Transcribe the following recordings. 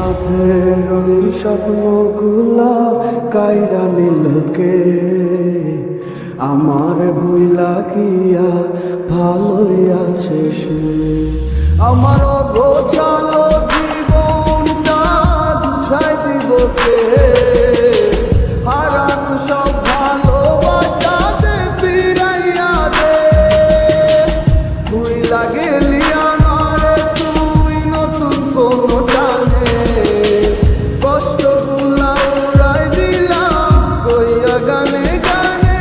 সাধের রঙিন স্বপ্নগুলা কাইরা নিলকে আমার ভুইলা গিয়া ভালোই আছে সে। আমার গোছালো জীবনটা গুছাই দিব কে, হারানো সব ভালোবাসাতে ফিরাইয়া দে। ভুইলা গেলি আমার তুই নতুন কোনো টানে, কষ্টগুলা উড়াই দিলাম কইয়া গানে গানে।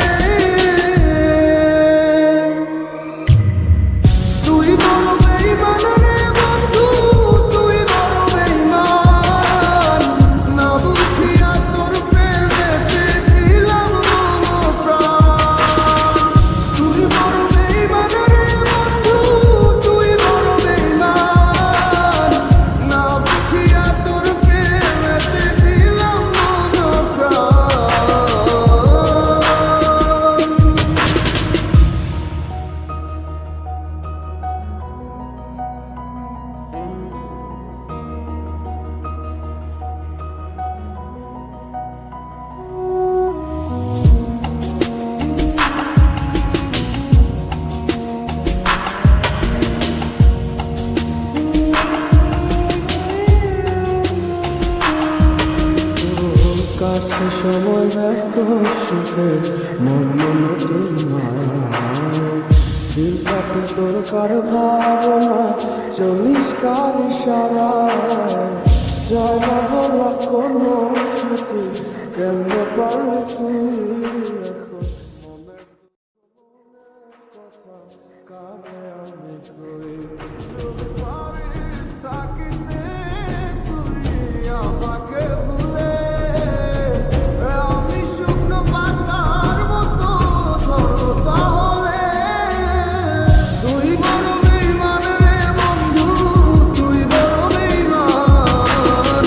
তুই বড় বেঈমান রে বন্ধু, তুই বড় বেঈমান, না বুঝিয়া তোর প্রেমেতে দিলাম মন প্রাণ। তুই বড় বেঈমান রে বন্ধু, তুই বড় বেঈমান, না বুঝিয়া তোর প্রেমেতে দিলাম মন প্রাণ। কাছে সময় ব্যস্ত সুখে মন নতুন দিন কাটে তোর কার ভাবনা, চলিস কার ইশারায়। জয় না বলা কোনো স্মৃতি, কেমনে পারলে তুই এখন মনের কথা কারে আমি কই। যদি পারিস থাকিতে তুই আমাকে ভুলে, আমি শুকনো পাতার মতো ধরো তাহলে। তুই বড় বেঈমান রে বন্ধু, তুই বড় বেঈমান,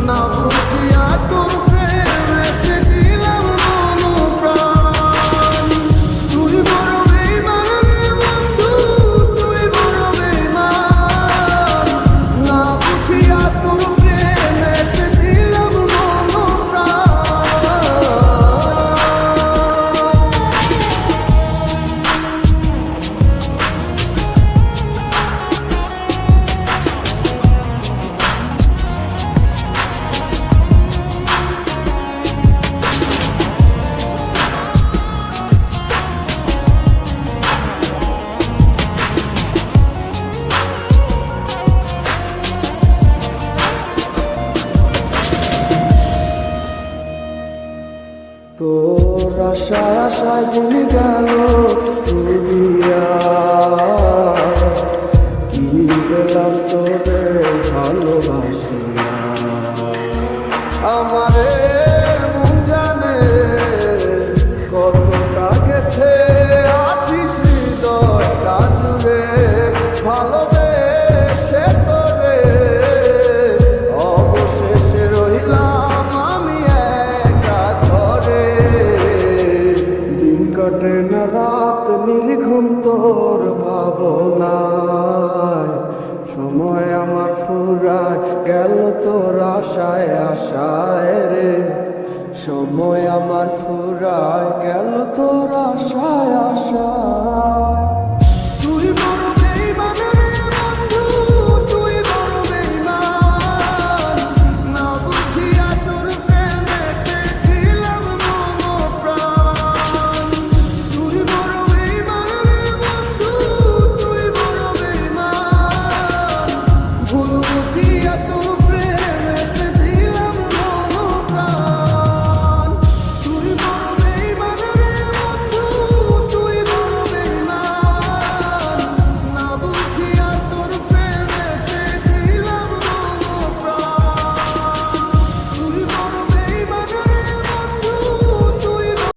না বুঝিয়া তোর প্রেমেতে দিলাম মন প্রাণ। তুই বড় বেঈমান রে বন্ধু, তুই বড় বেঈমান, না বুঝিয়া তোর প্রেমেতে দিলাম মন প্রাণ। তোর আশায় আশায় দিন গেল তুইয়া, কি পেলাম তোরে ভালোবাসিয়া। আমারে মন জানে কতটা গেছে আছিস হৃদয়টা জুড়ে, ভালোবেসে তোরে অবশেষে রইলাম আমি একা ঘরে। দিন কাটে না রাত নির্ঘুম তোর ভাবনায়, সময় আমার ফুরায় গেল তোর আশায় আশায় রে। সময় আমার ফুরায় গেল তোর আশায় আশায়।